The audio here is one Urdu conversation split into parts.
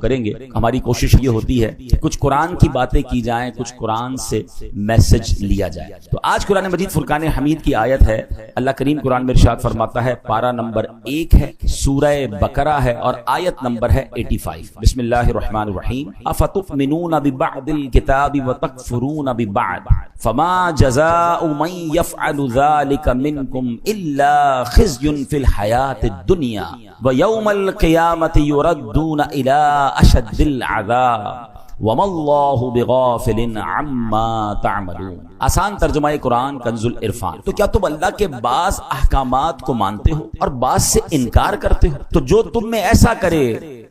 کریں گے. ہماری کوشش یہ ہوتی ہے کہ کچھ قرآن کی باتیں کی جائیں, کچھ قرآن سے میسج لیا جائے. تو آج قرآن مجید فرقان حمید کی آیت ہے. اللہ کریم قرآن میں ارشاد فرماتا ہے, پارہ نمبر 1 ہے, سورہ بقرہ ہے اور آیت نمبر ہے 85. بسم اللہ الرحمن الرحیم. افتؤمنون ببعض الکتاب وتکفرون ببعض فما جزاء من يفعل ذلك منكم الا خزي في الحياة الدنيا ويوم القيامة يردون الى اشد العذاب وما اللہ بغافل عما تعملون. آسان ترجمہ قرآن کنز العرفان. تو کیا تم اللہ کے بعض احکامات کو مانتے ہو اور بعض سے انکار کرتے ہو؟ تو جو تم میں ایسا کرے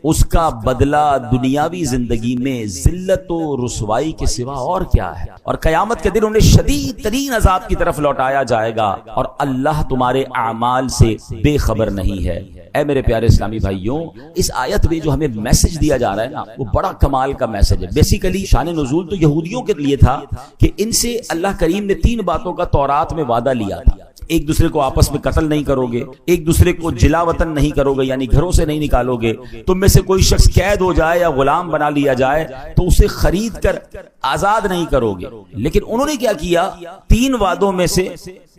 اس کا بدلہ دنیاوی زندگی میں ذلت و رسوائی کے سوا اور کیا ہے, اور قیامت کے دن انہیں شدید ترین عذاب کی طرف لوٹایا جائے گا اور اللہ تمہارے اعمال سے بے خبر نہیں ہے. اے میرے پیارے اسلامی بھائیوں, اس آیت میں جو ہمیں میسج دیا جا رہا ہے نا, وہ بڑا کمال کا میسج ہے. بیسیکلی شان نزول تو یہودیوں کے لیے تھا کہ ان سے اللہ کریم نے 3 باتوں کا تورات میں وعدہ لیا تھا. ایک دوسرے کو آپس میں قتل نہیں کرو گے, ایک دوسرے کو جلا وطن نہیں کرو گے یعنی گھروں سے نہیں نکالو گے, تم میں سے کوئی شخص قید ہو جائے یا غلام بنا لیا جائے تو اسے خرید کر آزاد نہیں کرو گے. لیکن انہوں نے کیا کیا, 3 وعدوں میں سے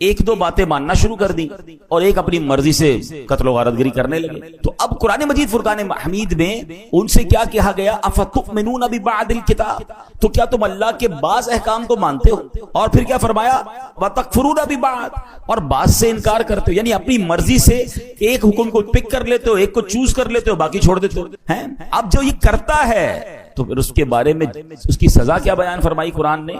1-2 باتیں ماننا شروع کر دی اور ایک اپنی مرضی سے قتل و غارت گری کرنے لگے. تو اب قرآن مجید فرقان حمید میں ان سے کیا کہا گیا, افتؤمنون ببعض الکتاب, تو کیا تم اللہ کے بعض احکام کو مانتے ہو, اور پھر کیا فرمایا, وتکفرون ببعض, اور بعض سے انکار کرتے ہو, یعنی اپنی مرضی سے ایک حکم کو پک کر لیتے ہو, ایک کو چوز کر لیتے ہو, باقی چھوڑ دیتے ہو. اب جو یہ کرتا ہے تو پھر اس کے بارے میں اس کی سزا کیا بیان فرمائی قرآن نے,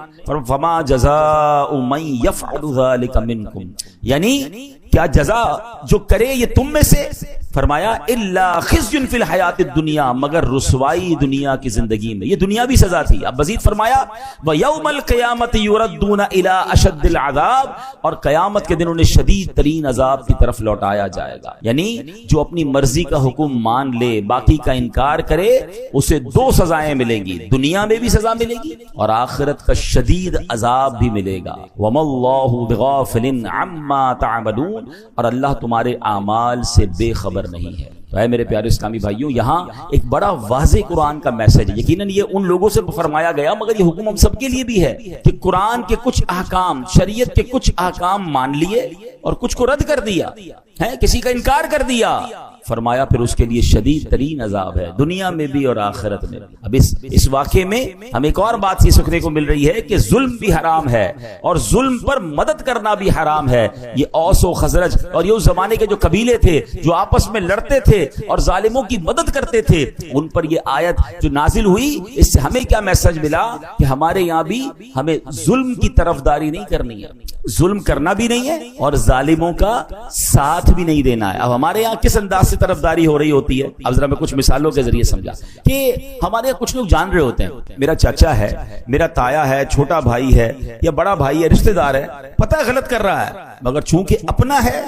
فما جزاء من يفعل ذلك منكم, یعنی کیا جزا جو کرے یہ تم میں سے, فرمایا الا خزي في الحیاة الدنیا, مگر رسوائی دنیا کی زندگی میں. یہ دنیاوی سزا تھی. اب مزید فرمایا وَيَوْمَ الْقِيَامَةِ يُرَدُّونَ إِلَىٰ أَشَدِّ الْعَذَابِ, اور قیامت کے دن انہیں شدید ترین عذاب کی طرف لوٹایا جائے گا. یعنی جو اپنی مرضی کا حکم مان لے, باقی کا انکار کرے, اسے 2 سزائیں ملیں گی, دنیا میں بھی سزا ملے گی اور آخرت کا شدید عذاب بھی ملے گا. وَمَا اللَّهُ بِغَافِلٍ عَمَّا تَعْمَلُونَ, اور اللہ تمہارے اعمال سے بے خبر نہیں ہے. تو اے میرے پیارے اسلامی بھائیوں, یہاں ایک بڑا واضح قرآن کا میسج ہے. یقیناً یہ ان لوگوں سے فرمایا گیا, مگر یہ حکم ہم سب کے لیے بھی ہے کہ قرآن کے کچھ احکام, شریعت کے کچھ احکام مان لیے اور کچھ کو رد کر دیا ہے, کسی کا انکار کر دیا, فرمایا پھر اس کے لیے شدید ترین عذاب ہے دنیا میں بھی اور آخرت میں. اب اس واقعے میں ہمیں ایک اور بات سی سیکھنے کو مل رہی ہے کہ ظلم بھی حرام ہے اور ظلم پر مدد کرنا بھی حرام ہے. یہ اوس و خزرج اور یہ اس زمانے کے جو قبیلے تھے جو آپس میں لڑتے تھے اور ظالموں کی مدد کرتے تھے, ان پر یہ آیت جو نازل ہوئی, اس سے ہمیں کیا میسج ملا کہ ہمارے یہاں بھی ہمیں ظلم کی طرفداری نہیں کرنی ہے, ظلم کرنا بھی نہیں ہے اور ظالموں کا ساتھ بھی نہیں دینا ہے. اب ہمارے یہاں کس انداز سے طرفداری ہو رہی ہوتی ہے, اب ذرا میں کچھ مثالوں کے ذریعے سمجھا کہ ہمارے یہاں کچھ لوگ جان رہے ہوتے ہیں, میرا چاچا ہے, میرا تایا ہے, چھوٹا بھائی ہے یا بڑا بھائی ہے, رشتہ دار ہے, پتہ ہے غلط کر رہا ہے, مگر چونکہ اپنا ہے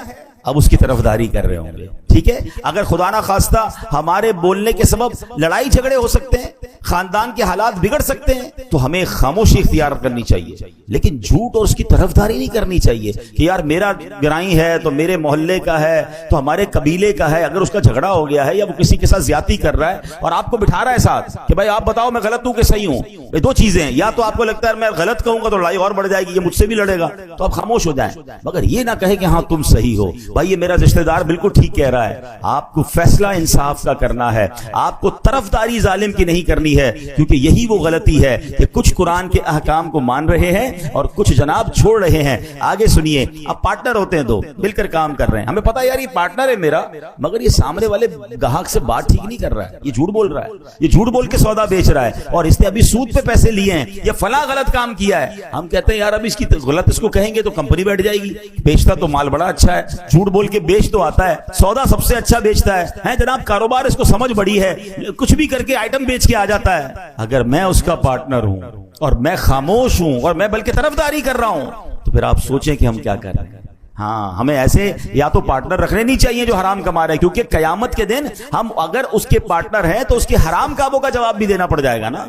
اب اس کی طرفداری کر رہے ہوں گے. ٹھیک ہے, اگر خدا نہ خواستہ ہمارے بولنے کے سبب لڑائی جھگڑے ہو سکتے ہیں, خاندان کے حالات بگڑ سکتے ہیں, تو ہمیں خاموشی اختیار کرنی چاہیے, لیکن جھوٹ اور اس کی طرفداری نہیں کرنی چاہیے کہ یار میرا گرائی ہے تو میرے محلے کا ہے تو ہمارے قبیلے کا ہے, اگر اس کا جھگڑا ہو گیا ہے یا وہ کسی کے ساتھ زیادتی کر رہا ہے اور آپ کو بٹھا رہا ہے ساتھ کہ بھائی آپ بتاؤ میں غلط ہوں کہ صحیح ہوں, یہ 2 چیزیں ہیں, یا تو آپ کو لگتا ہے میں غلط کہوں گا تو لڑائی اور بڑھ جائے گی, یہ مجھ سے بھی لڑے گا, تو آپ خاموش ہو جائیں, مگر یہ نہ کہے کہ ہاں تم صحیح ہو, بھائی یہ میرا رشتہ دار بالکل ٹھیک کہہ رہا ہے. آپ کو فیصلہ انصاف کا کرنا ہے, آپ کو طرفداری ظالم کی نہیں کرنی ہے, کیونکہ یہی وہ غلطی ہے کہ کچھ قرآن کے احکام کو مان رہے ہیں اور کچھ جناب چھوڑ رہے ہیں. آگے سنیے, اب پارٹنر ہوتے ہیں 2 مل کر کام کر رہے ہیں, ہمیں پتا یار یہ پارٹنر ہے میرا, مگر یہ سامنے والے گاہک سے بات ٹھیک نہیں کر رہا ہے, یہ جھوٹ بول رہا ہے, یہ جھوٹ بول کے سودا بیچ رہا ہے اور اس نے ابھی سود پہ پیسے لیے ہیں, یہ فلاں غلط کام کیا ہے. ہم کہتے ہیں یار اب اس کی غلط اس کو کہیں گے تو کمپنی بیٹھ جائے گی, بیچتا تو مال بڑا اچھا ہے, جھوٹ بول کے بیچ تو آتا ہے, سودا سب سے اچھا بیچتا ہے جناب, کاروبار اس کو سمجھ بڑی ہے, کچھ بھی کر کے آئٹم بیچ کے آ جاتا ہے. اگر میں اس کا پارٹنر ہوں اور میں خاموش ہوں اور میں بلکہ طرفداری کر رہا ہوں, تو پھر آپ سوچیں کہ ہم کیا کر رہے ہیں. ہاں ہمیں ایسے یا تو پارٹنر رکھنے نہیں چاہیے جو حرام کما رہے ہیں، کیونکہ قیامت کے دن ہم اگر اس کے پارٹنر ہیں تو اس کے حرام کاموں کا جواب بھی دینا پڑ جائے گا نا.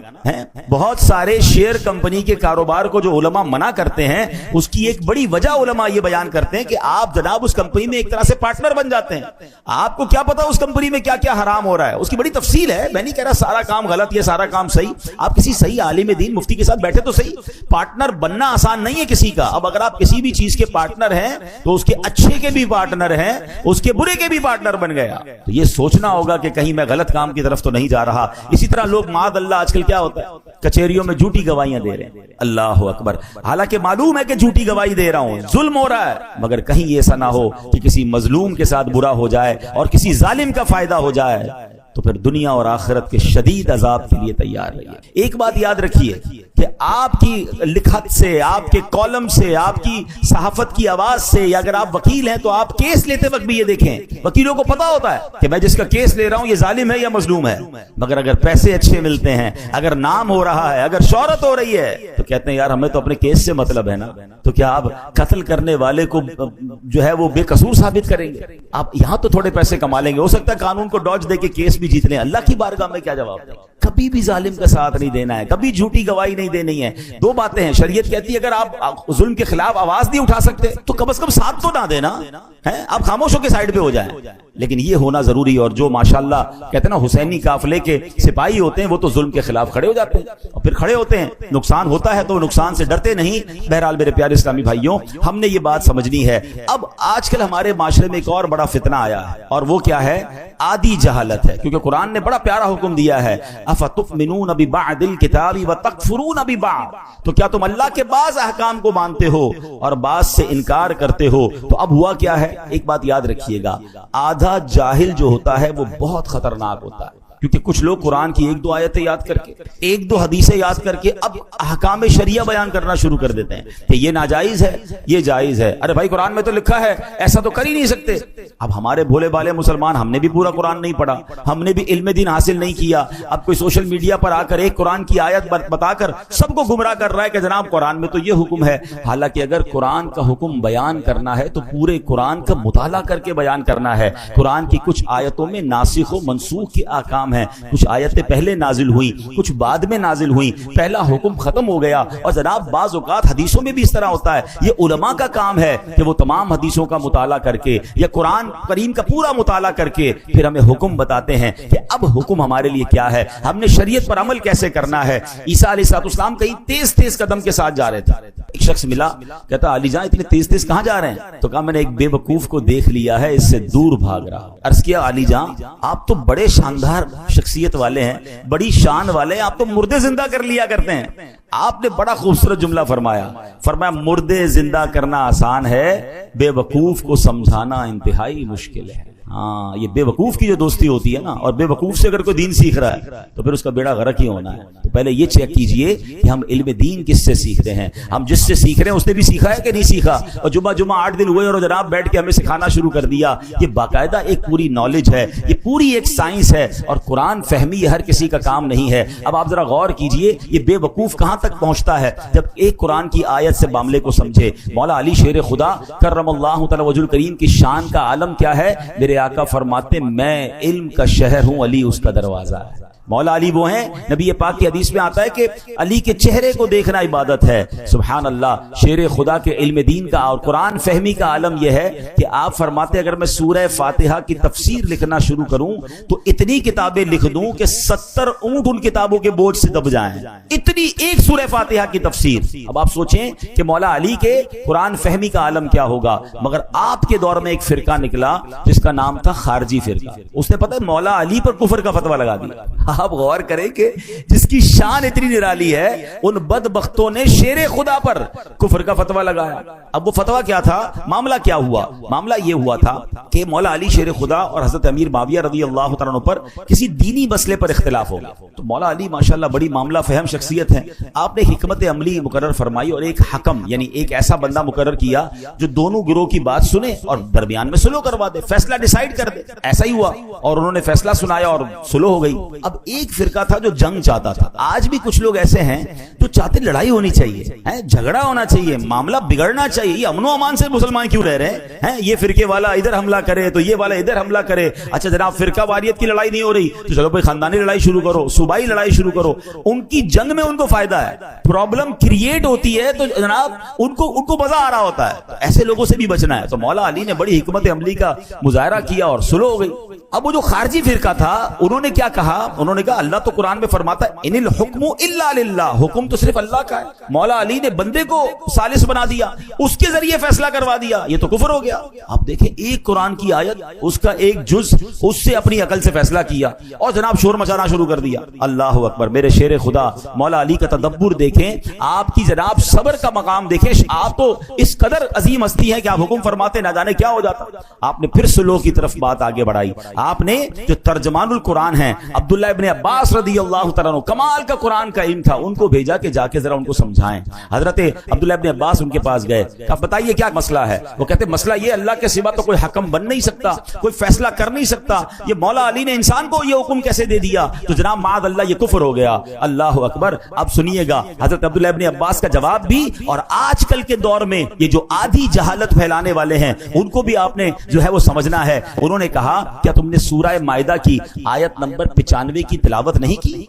بہت سارے شیئر کمپنی کے کاروبار کو جو علماء منع کرتے ہیں اس کی ایک بڑی وجہ علماء یہ بیان کرتے ہیں کہ آپ جناب اس کمپنی میں ایک طرح سے پارٹنر بن جاتے ہیں. آپ کو کیا پتا اس کمپنی میں کیا کیا حرام ہو رہا ہے، اس کی بڑی تفصیل ہے. میں نہیں کہہ رہا سارا کام غلط یہ سارا کام صحیح. آپ کسی صحیح عالم دین مفتی کے ساتھ بیٹھے تو صحیح. پارٹنر بننا آسان نہیں ہے کسی کا. اب اگر آپ کسی بھی چیز کے پارٹنر ہیں تو اس کے اچھے کے بھی پارٹنر ہیں، اس کے برے کے بھی پارٹنر بن گیا. تو یہ سوچنا ہوگا کہ کہیں میں غلط کام کی طرف تو نہیں جا رہا. اسی طرح لوگ معاذ اللہ آج کل کیا ہوتا ہے کچہریوں میں جھوٹی گواہیاں دے رہے ہیں. اللہ اکبر. حالانکہ معلوم ہے کہ جھوٹی گواہی دے رہا ہوں، ظلم ہو رہا ہے، مگر کہیں یہ ایسا نہ ہو کہ کسی مظلوم کے ساتھ برا ہو جائے اور کسی ظالم کا فائدہ ہو جائے تو پھر دنیا اور آخرت کے شدید عذاب کے لیے تیار رہیے. ایک بات یاد رکھیے کہ آپ کی لکھت سے، آپ کے کالم سے، آپ کی صحافت کی آواز سے، یا اگر آپ وکیل ہیں تو آپ کیس لیتے وقت بھی یہ دیکھیں وکیلوں کو پتا ہوتا ہے کہ میں جس کا کیس لے رہا ہوں یہ ظالم ہے یا مظلوم ہے. مگر اگر پیسے اچھے ملتے ہیں، اگر نام ہو رہا ہے، اگر شہرت ہو رہی ہے تو کہتے ہیں یار ہمیں تو اپنے کیس سے مطلب ہے نا. تو کیا آپ قتل کرنے والے کو جو ہے وہ بے قصور ثابت کریں گے؟ آپ یہاں تو تھوڑے پیسے کما لیں گے، ہو سکتا ہے قانون کو ڈاج دے کے کیس بھی جیت لیں. اللہ کی بارگاہ میں کیا جواب دیں؟ کبھی بھی ظالم کا ساتھ نہیں دینا ہے، کبھی جھوٹی گواہی نہیں دینی ہے. دو باتیں ہیں. شریعت کہتی ہے اگر آپ ظلم کے خلاف آواز نہیں اٹھا سکتے تو کم از کم ساتھ تو نہ دینا ہے، آپ خاموش ہو کے سائیڈ پہ ہو جائیں. لیکن یہ ہونا ضروری. اور جو ماشاءاللہ کہتے ہیں نا حسینی قافلے کے سپاہی ہوتے ہیں وہ تو ظلم کے خلاف کھڑے ہو جاتے ہیں اور پھر کھڑے ہوتے ہیں. نقصان ہوتا ہے تو نقصان سے ڈرتے نہیں. بہرحال میرے پیارے اسلامی بھائیوں، ہم نے یہ بات سمجھنی ہے. اب آج کل ہمارے معاشرے میں ایک اور بڑا فتنہ آیا ہے اور وہ کیا ہے؟ آدھی جہالت ہے. کیونکہ قرآن نے بڑا پیارا حکم دیا ہے، افتؤمنون ببعض الکتاب وتکفرون ببعض. تو کیا تم اللہ کے بعض احکام کو مانتے ہو اور بعض سے انکار کرتے ہو؟ تو اب ہوا کیا ہے؟ ایک بات یاد رکھیے گا، آدھا جاہل جو ہوتا ہے وہ بہت خطرناک ہوتا ہے. کیونکہ کچھ لوگ قرآن کی ایک دو آیتیں یاد کر کے، ایک دو حدیثیں یاد کر کے اب احکام شریعہ بیان کرنا شروع کر دیتے ہیں کہ یہ ناجائز ہے، یہ جائز ہے. ارے بھائی قرآن میں تو لکھا ہے، ایسا تو کر ہی نہیں سکتے. اب ہمارے بھولے بالے مسلمان، ہم نے بھی پورا قرآن نہیں پڑھا، ہم نے بھی علم دین حاصل نہیں کیا. اب کوئی سوشل میڈیا پر آ کر ایک قرآن کی آیت بتا کر سب کو گمراہ کر رہا ہے کہ جناب قرآن میں تو یہ حکم ہے. حالانکہ اگر قرآن کا حکم بیان کرنا ہے تو پورے قرآن کا مطالعہ کر کے بیان کرنا ہے. قرآن کی کچھ آیتوں میں ناسخ و منسوخ کے احکام ہیں. کچھ آیتیں پہلے نازل ہوئیں، کچھ بعد میں نازل ہوئیں، پہلا حکم ختم ہو گیا. اور جناب بعض اوقات حدیثوں میں بھی اس طرح ہوتا ہے. یہ علماء کا کام ہے کہ وہ تمام حدیثوں کا مطالعہ کر کے یا قرآن کریم کا پورا مطالعہ کر کے پھر ہمیں حکم بتاتے ہیں کہ اب حکم ہمارے لیے کیا ہے، ہم نے شریعت پر عمل کیسے کرنا ہے. عیسیٰ علیہ السلام کہیں تیز تیز قدم کے ساتھ جا رہے تھے. ایک شخص ملا، کہتا علی جان اتنے تیز تیز کہاں جا رہے ہیں؟ تو کہا میں نے ایک بے وقوف کو دیکھ لیا ہے، اس سے دور بھاگ رہا. عرض کیا علی جان آپ تو بڑے شاندار شخصیت والے ہیں، بڑی شان والے ہیں، آپ تو مردے زندہ کر لیا کرتے ہیں. آپ نے بڑا خوبصورت جملہ فرمایا مردے زندہ کرنا آسان ہے، بے وقوف کو سمجھانا انتہائی مشکل ہے. ہاں یہ بے وقوف کی جو دوستی ہوتی ہے نا، اور بے وقوف سے اگر کوئی دین سیکھ رہا ہے تو پھر اس کا بیڑا غرق ہی ہونا ہے. تو پہلے یہ چیک کیجئے کہ ہم علم دین کس سے سیکھ رہے ہیں، ہم جس سے سیکھ رہے ہیں اس نے بھی سیکھا ہے کہ نہیں سیکھا. اور جمعہ 8 دن ہوئے اور جناب بیٹھ کے ہمیں سکھانا شروع کر دیا. یہ باقاعدہ ایک پوری نالج ہے، یہ پوری ایک سائنس ہے، اور قرآن فہمی یہ ہر کسی کا کام نہیں ہے. اب آپ ذرا غور کیجئے یہ بے وقوف کہاں تک پہنچتا ہے جب ایک قرآن کی آیت سے معاملے کو سمجھے. مولا علی شیر خدا کرم اللہ تعالی وجہ الکریم کی شان کا عالم کیا ہے؟ میرے آقا فرماتے میں علم کا شہر ہوں، علی اس کا دروازہ ہے. مولا علی وہ ہیں، نبی پاک کی حدیث میں آتا ہے کہ علی کے چہرے کو دیکھنا عبادت ہے. سبحان اللہ. شیر خدا کے علم دین کا اور قرآن فہمی کا عالم یہ ہے کہ آپ فرماتے اگر میں سورہ فاتحہ کی تفسیر لکھنا شروع کروں تو اتنی کتابیں لکھ دوں کہ 70 اونٹ ان کتابوں کے بوجھ سے دب جائیں. اتنی ایک سورہ فاتحہ کی تفسیر. اب آپ سوچیں کہ مولا علی کے قرآن فہمی کا عالم کیا ہوگا. مگر آپ کے دور میں ایک فرقہ نکلا جس کا نام تھا خارجی فرقہ. اس نے پتہ ہے مولا علی پر کفر کا فتویٰ لگا دیا. آپ غور کریں کہ جس کی شان اتنی نرالی ہے ان بدبختوں نے شیر خدا پر کفر کا فتویٰ لگایا. اب وہ فتویٰ کیا تھا؟ معاملہ کیا ہوا؟ معاملہ یہ ہوا تھا کہ مولا علی شیر خدا اور حضرت امیر معاویہ رضی اللہ تعالیٰ عنہ پر کسی دینی مسئلے پر اختلاف ہو گیا. تو مولا علی ماشاءاللہ بڑی معاملہ فہم شخصیت ہے. آپ نے حکمت عملی مقرر فرمائی اور ایک حکم یعنی ایک ایسا بندہ مقرر کیا جو دونوں گروہ کی بات سنے اور درمیان میں صلح کروا دے، فیصلہ ڈیسائیڈ کر دے. ایسا ہی ہوا اور انہوں نے فیصلہ سنایا اور صلح ہو گئی. اب ایک فرقہ تھا جو جنگ چاہتا تھا. تھا. آج بھی کچھ لوگ ایسے ہیں جو چاہتے لڑائی ہونی چاہیے, جھگڑا ہونا چاہیے, معاملہ بگڑنا چاہیے. یہ امن و امان سے مسلمان کیوں رہ رہے ہیں؟ یہ فرقے والا ادھر حملہ کرے تو یہ والا ادھر حملہ کرے. اچھا جناب فرقہ واریت کی لڑائی نہیں ہو رہی تو چلو بھائی خاندانی لڑائی شروع کرو, صوبائی لڑائی شروع کرو. ان کی جنگ میں ان کو فائدہ ہے, پرابلم کریٹ ہوتی ہے تو جناب ان کو مزہ آ رہا ہوتا ہے. تو ایسے لوگوں سے بھی بچنا ہے. تو مولا علی نے بڑی حکمت عملی کا مظاہرہ کیا اور سلو ہو گئی. اب وہ جو خارجی فرقہ تھا انہوں نے کیا کہا؟ انہوں نے کہا اللہ تو قرآن میں فرماتا ہے ان الحکم الا للہ, حکم تو صرف اللہ کا ہے. مولا علی نے بندے کو ثالث بنا دیا, اس کے ذریعے فیصلہ کروا دیا, یہ تو کفر ہو گیا. آپ دیکھیں ایک قرآن کی آیت, اس کا ایک جز, اس سے اپنی عقل سے فیصلہ کیا اور جناب شور مچانا شروع کر دیا. اللہ اکبر. میرے شیر خدا مولا علی کا تدبر دیکھیں, آپ کی جناب صبر کا مقام دیکھیں. آپ تو اس قدر عظیم ہستی ہے کہ آپ حکم فرماتے نہ جانے کیا ہو جاتا. آپ نے پھر سلو کی طرف بات آگے بڑھائی. آپ نے جو ترجمان القرآن ہیں عبداللہ ابن عباس رضی اللہ تعالیٰ عنہ, کمال کا قرآن کا علم تھا, ان کو بھیجا کہ جا کے ذرا ان کو سمجھائیں. حضرت عبداللہ ابن عباس ان کے پاس گئے, کہ بتائیے کیا مسئلہ ہے؟ وہ کہتے مسئلہ یہ اللہ کے سوا تو کوئی حکم بن نہیں سکتا, کوئی فیصلہ کر نہیں سکتا. یہ مولا علی نے انسان کو یہ حکم کیسے دے دیا؟ تو جناب معاذ اللہ یہ کفر ہو گیا. اللہ اکبر. اب سنیے گا حضرت عبداللہ ابن عباس کا جواب بھی, اور آج کل کے دور میں یہ جو آدھی جہالت پھیلانے والے ہیں ان کو بھی آپ نے جو ہے وہ سمجھنا ہے. انہوں نے کہا کیا تم نے سورہ مائدہ کی آیت نمبر 95 کی تلاوت نہیں کی؟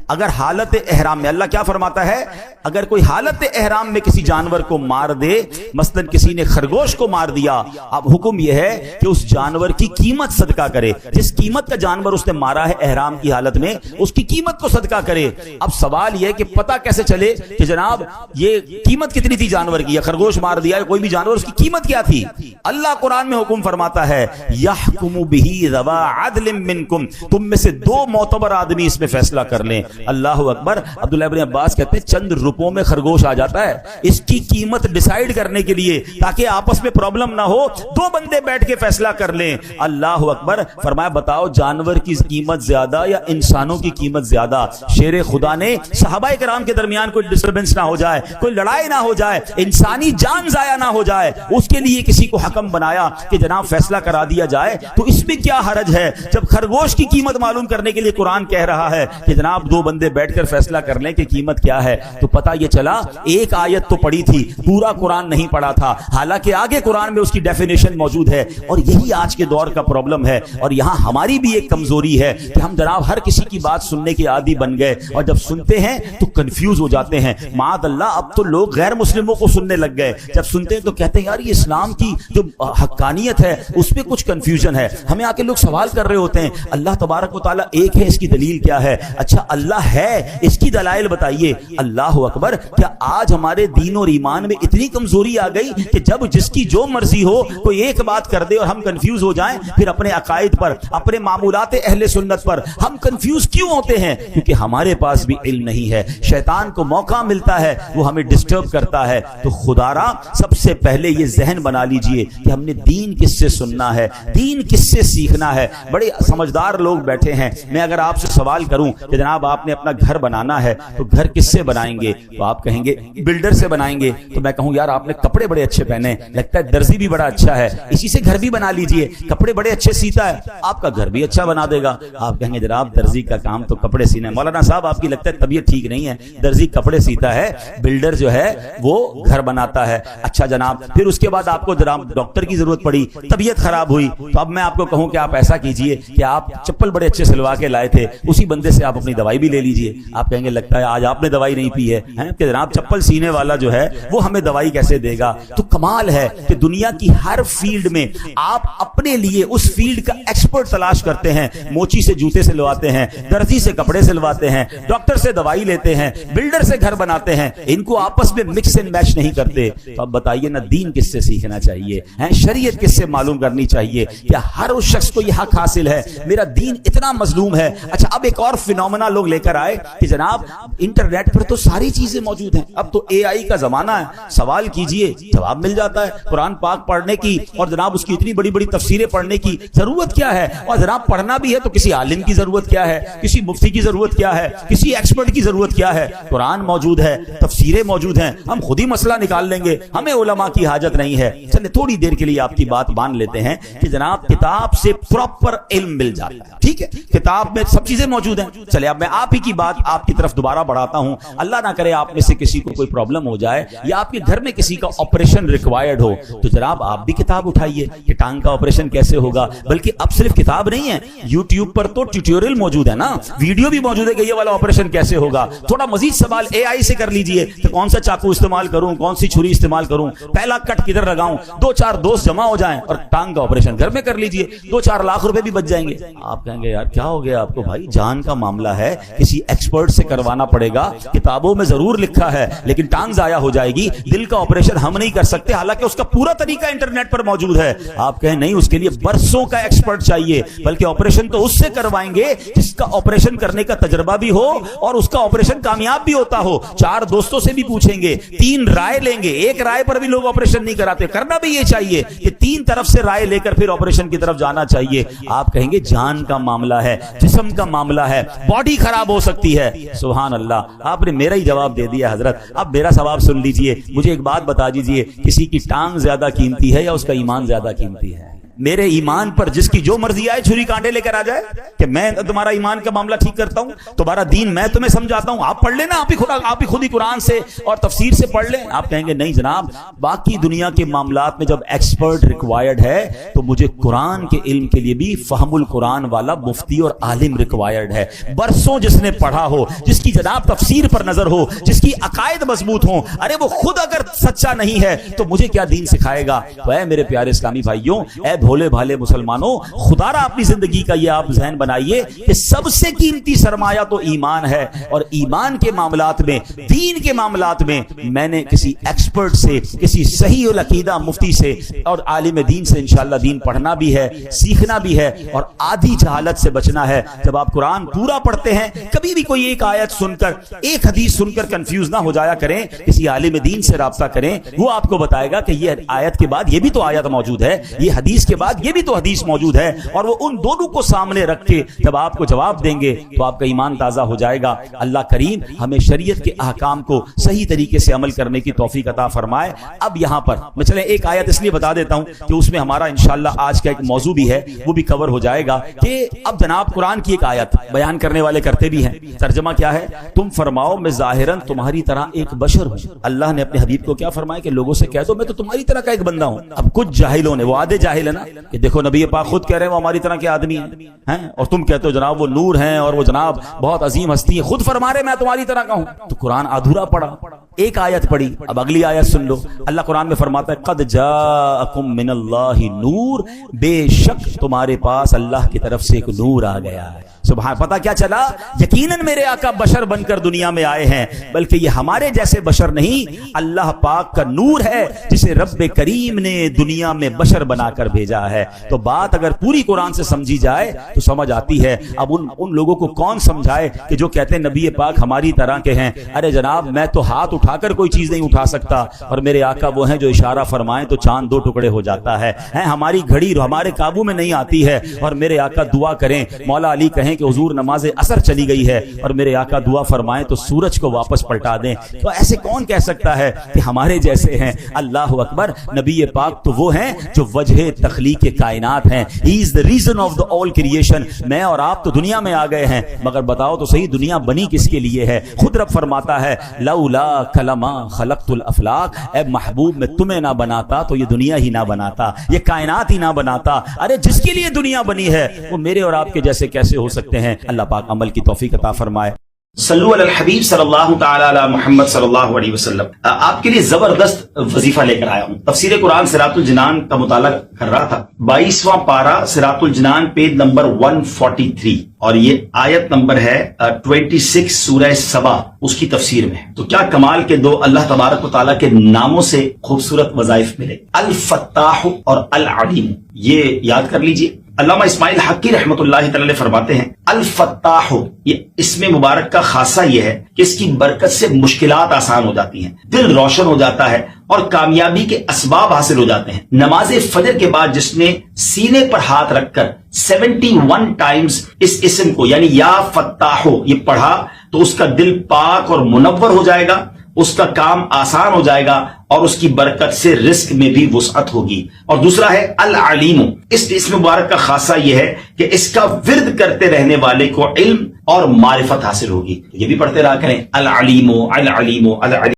اگر حالت احرام میں, اللہ کیا فرماتا ہے, اگر کوئی حالت احرام میں کسی جانور کو مار دے, مثلا کسی نے خرگوش کو مار دیا, اب حکم یہ ہے کہ اس جانور کی قیمت صدقہ کرے. جس قیمت کا جانور اس نے مارا ہے احرام کی حالت میں, اس کی قیمت کو صدقہ کرے. اب سوال یہ کہ پتہ کیسے چلے کہ جناب یہ قیمت کتنی تھی جانور کی, یا خرگوش مار دیا یا کوئی بھی جانور, اس کی قیمت کیا تھی؟ اللہ قرآن میں حکم فرماتا ہے یحکم بہ ذوی عدل منکم, تم میں سے 2 معتبر آدمی اس میں فیصلہ کر لیں. اللہ اکبر. عبداللہ ابن عباس کہتے ہیں چند روپوں میں خرگوش آ جاتا ہے, اس کی قیمت ڈیسائیڈ کرنے کے لیے تاکہ آپس میں پرابلم نہ ہو 2 بندے بیٹھ کے فیصلہ کر لیں. اللہ اکبر. فرمایا بتاؤ جانور کی قیمت زیادہ یا انسانوں کی قیمت زیادہ؟ شیر خدا نے صحابہ کرام کے درمیان کوئی ڈسٹربنس نہ ہو جائے, کوئی لڑائی نہ ہو جائے, انسانی جان ضائع نہ ہو جائے, اس کے لیے کسی کو حکم بنایا کہ جناب فیصلہ کرا دیا جائے. تو اس میں کیا حرج ہے جب خرگوش کی قیمت معلوم کرنے کے لیے قرآن کہہ رہا ہے کہ جناب 2 بندے بیٹھ کر فیصلہ کر لیں کہ قیمت کیا ہے. تو پتہ یہ چلا ایک آیت تو پڑھی تھی, پورا قرآن نہیں پڑھا تھا, حالانکہ آگے قرآن میں اس کی ڈیفینیشن موجود ہے. اور یہی آج کے دور کا پرابلم ہے, اور یہاں ہماری بھی ایک کمزوری ہے کہ ہم جناب ہر کسی کی بات سننے کے عادی بن گئے, اور جب سنتے ہیں تو کنفیوز ہو جاتے ہیں. معاذ اللہ اب تو لوگ غیر مسلموں کو سننے لگ گئے, جب سنتے ہیں تو کہتے ہیں یار یہ اسلام کی جو حقانیت ہے اس میں کچھ کنفیوژن ہے. ہمیں آ کے لوگ سوال کر رہے ہوتے ہیں اللہ تبارک و تعالیٰ ایک ہے, اس کی دلیل کیا ہے؟ اچھا اللہ ہے, اس کی دلائل بتائیے. اللہ اکبر. کیا آج ہمارے دین اور ایمان میں اتنی کمزوری آ گئی کہ جب جس کی جو مرضی ہو کوئی ایک بات کر دے اور ہم کنفیوز ہو جائیں؟ پھر اپنے عقائد پر, اپنے معمولات اہل سنت پر ہم کنفیوز کیوں ہوتے ہیں؟ کیونکہ ہمارے پاس بھی علم نہیں ہے. شیطان کو موقع ملتا ہے, وہ ہمیں ڈسٹرب کرتا ہے. تو خدا را سب سے پہلے یہ ذہن بنا لیجئے کہ ہم نے دین کس سے سننا ہے, دین کس سے سیکھنا ہے. بڑے سمجھدار لوگ بیٹھے ہیں. میں اگر آپ سے سوال کروں کہ جناب آپ نے اپنا گھر بنانا ہے تو گھر کس سے بنائیں گے؟ تو آپ کہیں گے بلڈر سے بنائیں گے. تو میں کہوں یار آپ نے کپڑے بڑے اچھے پہنے, لگتا ہے درزی بھی بڑا اچھا ہے, اسی سے گھر بھی بنا لیجئے, کپڑے بڑے اچھے سیتا ہے, آپ کا گھر بھی اچھا بنا دے گا. آپ کہیں گے جناب درزی کا کام تو کپڑے سینا ہے. مولانا صاحب آپ کی لگتا ہے طبیعت ٹھیک نہیں ہے, درزی کپڑے سیتا ہے, بلڈر جو ہے وہ گھر بناتا ہے. اچھا جناب پھر اس کے بعد آپ کو جناب ڈاکٹر کی ضرورت پڑی, طبیعت خراب ہوئی, تو اب میں آپ کو کہوں کہ آپ ایسا کیجئے کہ آپ چپل بڑے اچھے سلوا کے لائے تھے, اسی بندے سے آپ اپنی دوائی بھی لے لیجئے. آپ کہیں گے لگتا ہے آج آپ نے دوائی نہیں پی ہے کہ جناب چپل سینے والا جو ہے وہ ہمیں دوائی کیسے دے گا. تو کمال ہے کہ دنیا کی ہر فیلڈ میں آپ اپنے لیے اس فیلڈ کا ایکسپرٹ تلاش کرتے ہیں. موچی سے جوتے سلواتے ہیں, درزی سے کپڑے سلواتے ہیں, ڈاکٹر سے دوائی لیتے ہیں, بلڈر سے گھر بناتے ہیں, ان کو آپس میں مکس اینڈ میچ نہیں کرتے. تو اب بتائیے نا دین کس سے سیکھنا چاہیے, شریعت کس سے معلوم کرنی چاہیے؟ کیا ہر اس شخص کو یہ حق حاصل ہے میرا دین اتنا مظلوم ہے؟ اچھا اب ایک اور فینومینا لوگ لے کر آئے کہ جناب انٹرنیٹ پر تو ساری چیزیں موجود ہیں, اب تو اے آئی کا زمانہ ہے, سوال کیجئے جواب مل جاتا ہے. قرآن پاک پڑھنے کی اور جناب اس کی اتنی بڑی بڑی تفسیریں پڑھنے کی ضرورت کیا ہے؟ اور جناب پڑھنا بھی ہے تو کسی عالم کی ضرورت کیا ہے, کسی مفتی کی ضرورت کیا ہے, کسی ایکسپرٹ کی ضرورت کیا ہے؟ قرآن موجود ہے, تفسیریں موجود ہیں, ہم خود ہی مسئلہ نکال لیں گے, ہمیں علماء کی حاجت نہیں ہے. چلے تھوڑی دیر کے لیے آپ کی بات مان لیتے ہیں کہ جناب کتاب سے پراپر علم مل جاتا ہے, ٹھیک ہے, کتاب میں سب چیزیں موجود ہیں. چلے چلے اب میں آپ ہی کی بات آپ کی طرف دوبارہ بڑھاتا ہوں. اللہ نہ کرے آپ میں سے کسی کو کوئی پرابلم ہو جائے یا آپ کے گھر میں کسی کا آپریشن ریکوائرڈ ہو تو جناب آپ بھی کتاب اٹھائیے کہ ٹانگ کا آپریشن کیسے ہوگا. بلکہ اب صرف کتاب نہیں ہے, یوٹیوب پر تو ٹیوٹوریل موجود ہے نا, ویڈیو بھی موجود ہے کہ یہ والا آپریشن کیسے ہوگا. تھوڑا مزید سوال اے آئی سے کر لیجئے کہ کون سا چاقو استعمال کروں, کون سی چھری استعمال کروں, پہلا کٹ کدھر لگاؤں. 2-4 دوست جمع ہو جائیں اور ٹانگ کا آپریشن گھر میں کر لیجئے, 2-4 لاکھ روپے بھی بچ جائیں گے. آپ کہیں گے یار کیا ہو گیا آپ کو بھائی, جان کا معاملہ ہے, کسی ایکسپرٹ سے کروانا پڑے گا. کتابوں میں ضرور لکھا ہے لیکن ٹانگ ضائع ہو جائے گی. دل کا آپریشن ہم نہیں کر سکتے, حالانکہ اس کا پورا طریقہ انٹرنیٹ پر موجود ہے. آپ کہیں نہیں, اس کے لیے برسوں کا ایکسپرٹ چاہیے. بلکہ آپریشن تو اس سے کروائیں گے جس کا آپریشن کرنے کا تجربہ بھی ہو اور اس کا آپریشن کامیاب بھی ہوتا ہو. 4 دوستوں سے بھی پوچھیں گے, 3 رائے لیں گے. ایک رائے پر بھی لوگ آپریشن نہیں کراتے. کرنا بھی یہ چاہیے کہ 3 طرف سے رائے لے کر پھر آپریشن کی طرف جانا چاہیے. آپ کہیں گے جان کا معاملہ ہے, جسم کا معاملہ ہے, باڈی خراب ہو سکتی ہے. سبحان اللہ, آپ نے میرا ہی جواب دے دیا حضرت. اب میرا ثواب سن لیجئے. مجھے ایک بات بتا دیجئے, کسی کی ٹانگ زیادہ قیمتی ہے یا اس کا ایمان زیادہ قیمتی ہے؟ میرے ایمان پر جس کی جو مرضی آئے چھری کانٹے لے کر آ جائے کہ میں تمہارا ایمان کا معاملہ ٹھیک کرتا ہوں, تمہارا دین میں تمہیں سمجھاتا ہوں, آپ پڑھ لینا, آپ ہی خود ہی قرآن سے اور تفسیر سے پڑھ لیں. آپ کہیں گے نہیں جناب, باقی دنیا کے معاملات میں جب ایکسپرٹ ریکوائرڈ ہے تو مجھے قرآن کے علم کے لیے بھی فہم القرآن والا مفتی اور عالم ریکوائرڈ ہے. برسوں جس نے پڑھا ہو, جس کی جناب تفسیر پر نظر ہو, جس کی عقائد مضبوط ہوں. ارے وہ خود اگر سچا نہیں ہے تو مجھے کیا دین سکھائے گا؟ تو اے میرے پیارے اسلامی بھائیوں, اے بھولے بھالے مسلمانوں, خدا را اپنی زندگی کا یہ آپ ذہن بنائیے کہ سب سے قیمتی سرمایہ تو ایمان ہے. اور ایمان کے معاملات میں, دین کے معاملات میں میں نے کسی ایکسپرٹ سے, کسی صحیح العقیدہ مفتی سے اور عالم دین سے انشاءاللہ دین پڑھنا بھی ہے, سیکھنا بھی ہے اور آدھی جہالت سے بچنا ہے. جب آپ قرآن پورا پڑھتے ہیں, کبھی بھی کوئی ایک آیت سن کر, ایک حدیث سن کر کنفیوز نہ ہو جایا کریں. کسی عالم دین سے رابطہ کریں, وہ آپ کو بتائے گا کہ یہ آیت کے بعد یہ بھی تو آیت موجود ہے, یہ حدیث کے بعد یہ بھی تو حدیث موجود ہے. اور وہ ان دونوں کو سامنے رکھ کے جب آپ کو جواب دیں گے تو آپ کا ایمان تازہ ہو جائے گا. اللہ کریم ہمیں شریعت کے احکام کو صحیح طریقے سے عمل کرنے کی توفیق عطا فرمائے. اب یہاں پر میں چلیں ایک آیت اس لیے بتا دیتا ہوں کہ اس میں ہمارا انشاءاللہ آج کا ایک موضوع بھی ہے, وہ بھی کور ہو جائے گا. کہ اب جناب قرآن کی ایک آیت بیان کرنے والے کرتے بھی ہیں, ترجمہ کیا ہے؟ تم فرماؤ میں ظاہراً تمہاری طرح ایک بشر ہوں. اللہ نے اپنے حبیب کو کیا فرمایا کہ لوگوں سے کہہ دو میں تو تمہاری طرح کا ایک بندہ ہوں. اب کچھ جاہلوں نے, وہ آدھے جاہل ہے نا, کہ دیکھو نبی پاک خود کہہ رہے ہیں وہ ہماری طرح کے آدمی ہیں, اور تم کہتے ہو جناب وہ نور ہیں اور وہ جناب بہت عظیم ہستی ہے. خود فرما رہے میں تمہاری طرح کا ہوں. تو قرآن ادھورا پڑھا, ایک آیت پڑھی. اب اگلی آیت سن لو. اللہ قرآن میں فرماتا ہے قد جاءکم من اللہ نور, بے شک تمہارے پاس اللہ کی طرف سے ایک نور آ گیا ہے. سبحان, پتہ کیا چلا؟ یقیناً میرے آقا بشر بن کر دنیا میں آئے ہیں, بلکہ یہ ہمارے جیسے بشر نہیں, اللہ پاک کا نور ہے جسے رب کریم نے دنیا میں بشر بنا کر بھیجا ہے. تو بات اگر پوری قرآن سے سمجھی جائے تو سمجھ آتی ہے. اب ان لوگوں کو کون سمجھائے کہ جو کہتے ہیں نبی پاک ہماری طرح کے ہیں. ارے جناب میں تو ہاتھ اٹھا کر کوئی چیز نہیں اٹھا سکتا, اور میرے آقا وہ ہیں جو اشارہ فرمائیں تو چاند 2 ٹکڑے ہو جاتا ہے. ہماری گھڑی ہمارے قابو میں نہیں آتی ہے, اور میرے آقا دعا کریں, مولا علی کہیں کہ حضور نماز عصر چلی گئی ہے, اور میرے آقا دعا فرمائیں تو سورج کو واپس پلٹا دیں. تو ایسے کون کہہ سکتا ہے کہ ہمارے جیسے ہیں؟ اللہ اکبر. نبی پاک تو وہ ہیں جو وجہ تخلیق کائنات ہیں. ہی از the reason of the all creation. میں اور آپ تو دنیا میں آ گئے ہیں, مگر بتاؤ تو صحیح دنیا بنی کس کے لیے ہے؟ خود رب فرماتا ہے لولا کلما خلقت الافلاق, اے محبوب میں تمہیں نہ بناتا تو یہ دنیا ہی نہ بناتا, یہ کائنات ہی نہ بناتا. ارے جس کے لیے دنیا بنی ہے وہ میرے اور آپ کے جیسے کیسے ہو سکتے ہیں؟ اللہ پاک عمل کی توفیق عطا فرمائے. صلو علی الحبیب صلی اللہ تعالی علی محمد صلی اللہ علیہ وسلم. آپ کے لیے زبردست وظیفہ لے کر آیا ہوں. تفسیر قرآن صراط الجنان کا مطالعہ کر رہا تھا. 22واں پارہ صراط الجنان پیج نمبر 143, اور یہ آیت نمبر ہے 26 سورہ سبا, اس کی تفسیر میں. تو کیا کمال کے دو اللہ تبارک و تعالیٰ کے ناموں سے خوبصورت وظائف ملے, الفتاح اور العلیم. یہ یاد کر لیجئے. علامہ اسماعیل حقی رحمۃ اللہ تعالی فرماتے ہیں الفتاح, یہ اسم مبارک کا خاصہ یہ ہے کہ اس کی برکت سے مشکلات آسان ہو جاتی ہیں, دل روشن ہو جاتا ہے اور کامیابی کے اسباب حاصل ہو جاتے ہیں. نماز فجر کے بعد جس نے سینے پر ہاتھ رکھ کر 71 ٹائمز اس اسم کو یعنی یا فتاحو یہ پڑھا تو اس کا دل پاک اور منور ہو جائے گا, اس کا کام آسان ہو جائے گا, اور اس کی برکت سے رزق میں بھی وسعت ہوگی. اور دوسرا ہے العلیم. اس مبارک کا خاصہ یہ ہے کہ اس کا ورد کرتے رہنے والے کو علم اور معرفت حاصل ہوگی. یہ بھی پڑھتے رہا کریں العلیم العلیم العلیم.